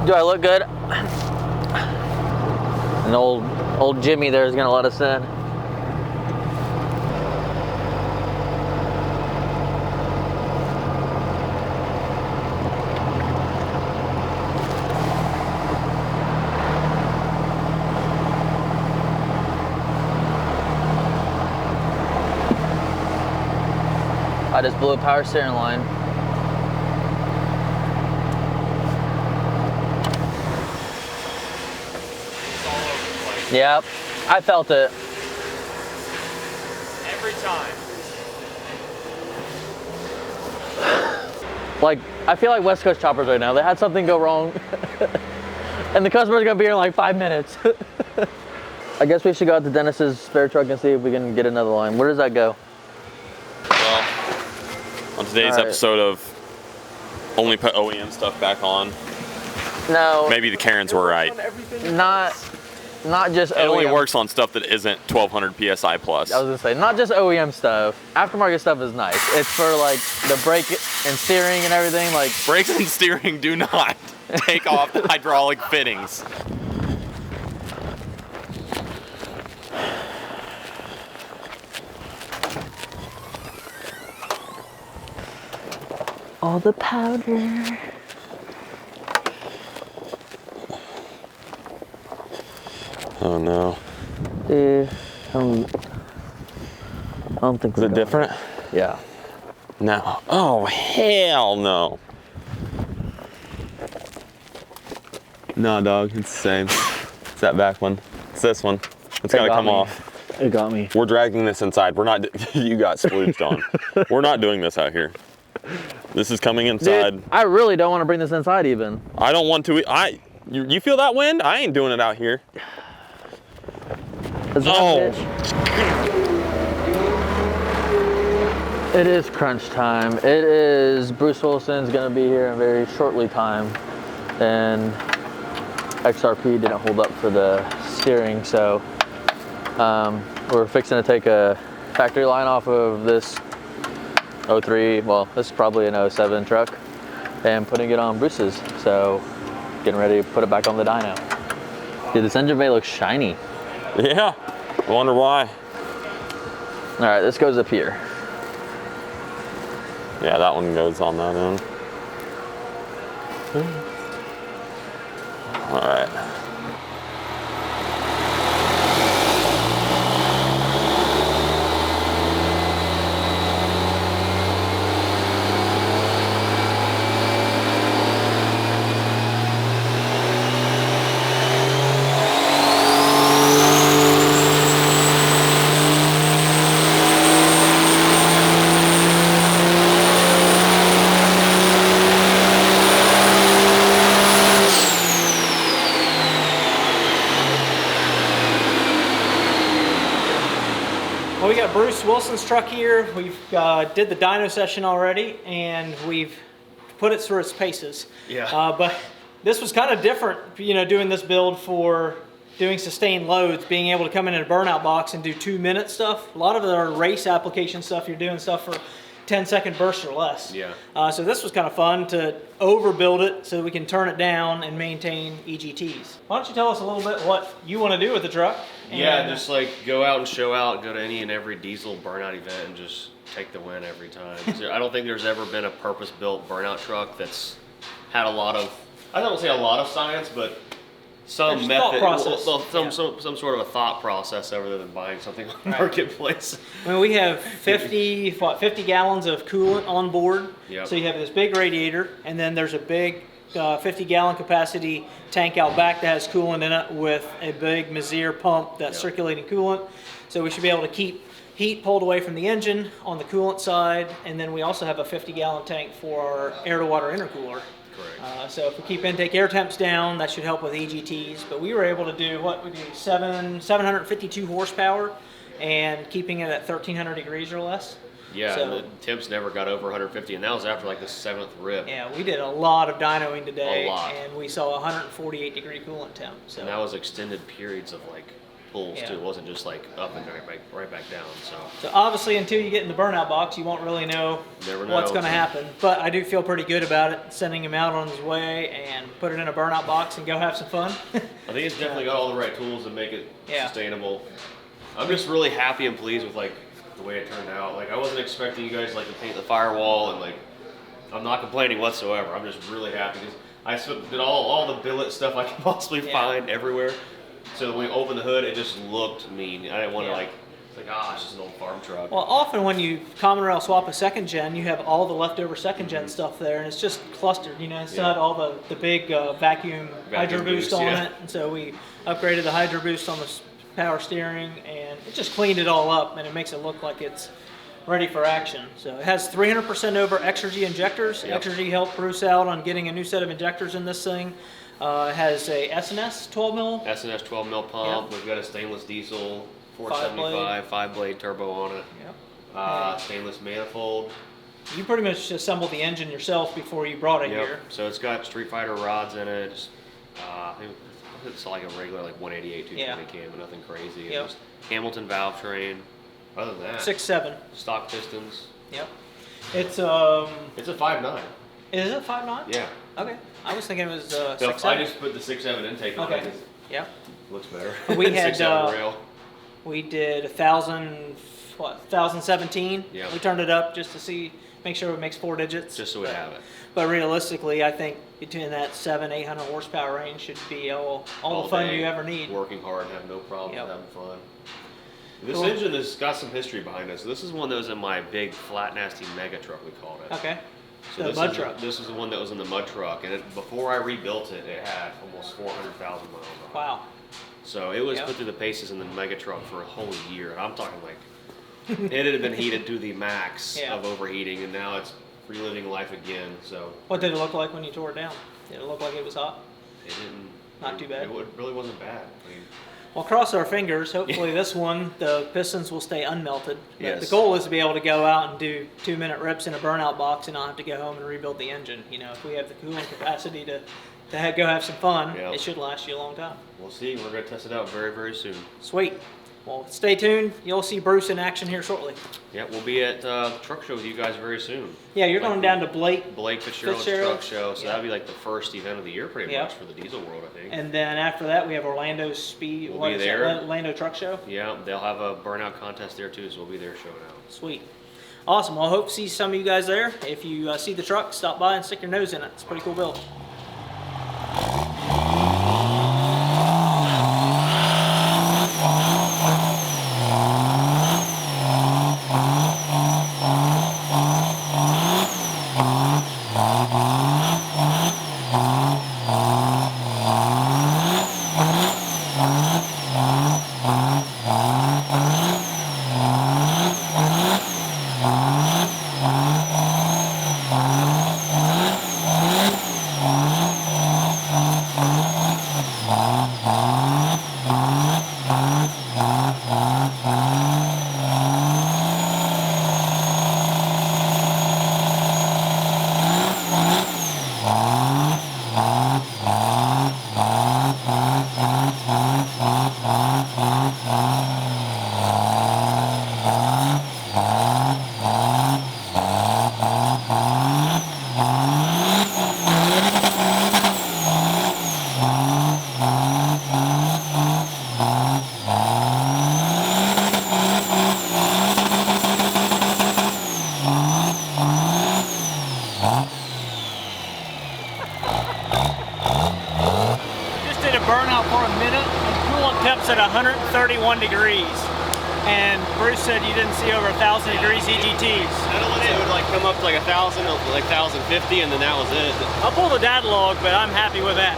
Do I look good? And old Jimmy there is gonna let us in. I just blew a power steering line. It's all over the place. Yep, I felt it. Every time. Like, I feel like West Coast choppers right now. They had something go wrong. And the customer's gonna be here in like 5 minutes. I guess we should go out to Dennis's spare truck and see if we can get another line. Where does that go? Well, on today's episode of only put OEM stuff back on. No. Maybe the Karens were right. Not just OEM. It only works on stuff that isn't 1200 PSI plus. I was gonna say, not just OEM stuff. Aftermarket stuff is nice. It's for like the brake and steering and everything. Like brakes and steering do not take off the hydraulic fittings. all the powder. Oh no. Dude, I don't think Is it different? Yeah. No. Oh, hell no. No, dog, it's the same. It's that back one. It's this one. It's gotta come off. It got me. We're dragging this inside. We're not, you got splooged on. We're not doing this out here. This is coming inside. Dude, I really don't want to bring this inside even. I don't want to, you feel that wind? I ain't doing it out here. Oh. It is crunch time. It is, Bruce Wilson's gonna be here in very shortly time. And XRP didn't hold up for the steering, so we're fixing to take a factory line off of this 03, well, this is probably an 07 truck, and putting it on Bruce's. So getting ready to put it back on the dyno. Dude, this engine bay looks shiny. Yeah, I wonder why. All right, this goes up here. Yeah, that one goes on that end. All right. Well, we got Bruce Wilson's truck here. We've did the dyno session already, and we've put it through its paces. Yeah. But this was kind of different, you know, doing this build for doing sustained loads, being able to come in a burnout box and do 2-minute stuff. A lot of our race application stuff, you're doing stuff for 10-second bursts or less. Yeah. So this was kind of fun to overbuild it so we can turn it down and maintain EGTs. Why don't you tell us a little bit what you want to do with the truck? Yeah, just like go out and show out, go to any and every diesel burnout event and just take the win every time. I don't think there's ever been a purpose-built burnout truck that's had a lot of, I don't say a lot of science, but some There's method, thought process. some sort of a thought process other than buying something on the marketplace. I mean, we have 50 gallons of coolant on board. Yep. So you have this big radiator, and then there's a big 50-gallon capacity tank out back that has coolant in it with a big Mazir pump that's circulating coolant. So we should be able to keep heat pulled away from the engine on the coolant side, and then we also have a 50-gallon tank for our air-to-water intercooler. Correct. So if we keep intake air temps down, that should help with EGTs. But we were able to do, 752 horsepower, and keeping it at 1,300 degrees or less. Yeah, So- and the temps never got over 150, and that was after like the 7th rip. Yeah, we did a lot of dynoing today, A lot. and we saw 148 degree coolant temp. So And that was extended periods of like pulls Yeah. too. It wasn't just like up and right back down. So obviously, until you get in the burnout box, you won't really know Never what's know. going to happen. But I do feel pretty good about it, sending him out on his way and put it in a burnout box and go have some fun. I think it's definitely got all the right tools to make it Yeah. sustainable. I'm just really happy and pleased with like the way it turned out. Like I wasn't expecting you guys like to paint the firewall, and like I'm not complaining whatsoever. I'm just really happy because I did all the billet stuff I could possibly find everywhere. So when we opened the hood, it just looked mean. I didn't want to like, it's like, it's just an old farm truck. Well, often when you common rail swap a second gen, you have all the leftover second gen stuff there, and it's just clustered. You know, it's not all the big vacuum hydro boost boost, on yeah. it. And so we upgraded the hydro boost on the power steering, and it just cleaned it all up, and it makes it look like it's ready for action. So it has 300% over Exergy injectors. Yep. Exergy helped Bruce out on getting a new set of injectors in this thing. It has a S&S 12 mil. S&S 12 mil pump. Yep. We've got a stainless diesel 475 5-blade turbo on it. Yep. Stainless manifold. You pretty much assembled the engine yourself before you brought it here. So it's got Street Fighter rods in it. Just, it's like a regular like 188 220 cam, but nothing crazy. Yep. Just Hamilton valve train. Other than that, 6.7. stock pistons. Yep. It's It's a 5.9. Is it 5.9? Yeah. Okay. I was thinking it was So 6.7. I just put the 6.7 intake on it. Okay. 'Cause Yep. it looks better. We had 6.7 rail. we did 1017. Yeah. We turned it up just to see, make sure it makes 4 digits. Just so we have it. But realistically, I think between that 700-800 horsepower range should be all the fun day, you ever need. Working hard, have no problem Yep. having fun. This Cool. engine has got some history behind it. So this is one that was in my big flat nasty mega truck, we called it. Okay. So The this mud is, truck. This is the one that was in the mud truck, and before I rebuilt it, it had almost 400,000 miles on it. Wow. So it was Yep. put through the paces in the mega truck for a whole year, and I'm talking like it had been heated to the max Yeah. of overheating, and now it's reliving life again. So What did it look like when you tore it down? Did it look like it was hot? it didn't. Not too bad. It really wasn't bad. I mean, Well, cross our fingers. Hopefully this one, the pistons will stay unmelted. But Yes. The goal is to be able to go out and do 2-minute rips in a burnout box and not have to go home and rebuild the engine. You know, if we have the cooling capacity to go have some fun, Yeah. it should last you a long time. we'll see. We're gonna test it out very, very soon. Sweet. Well, stay tuned. You'll see Bruce in action here shortly. Yeah, we'll be at the truck show with you guys very soon. Yeah, you're Like going down to Blake. Fitzgerald's Fitzgerald. truck show, so Yeah. that'll be like the first event of the year pretty Yeah. much for the diesel world, I think. And then after that, we have Orlando Speed. We'll what be is it? there. Orlando Truck Show. Yeah, they'll have a burnout contest there too, so we'll be there showing out. Sweet. Awesome. Well, I hope to see some of you guys there. If you see the truck, stop by and stick your nose in it. It's a pretty cool build. Just did a burnout for a minute, and coolant temps at 131 degrees. And Bruce said you didn't see over 1,000 degrees EGTs. It would like come up to like 1,000, like 1,050, and then that was it. I'll pull the data log, but I'm happy with that.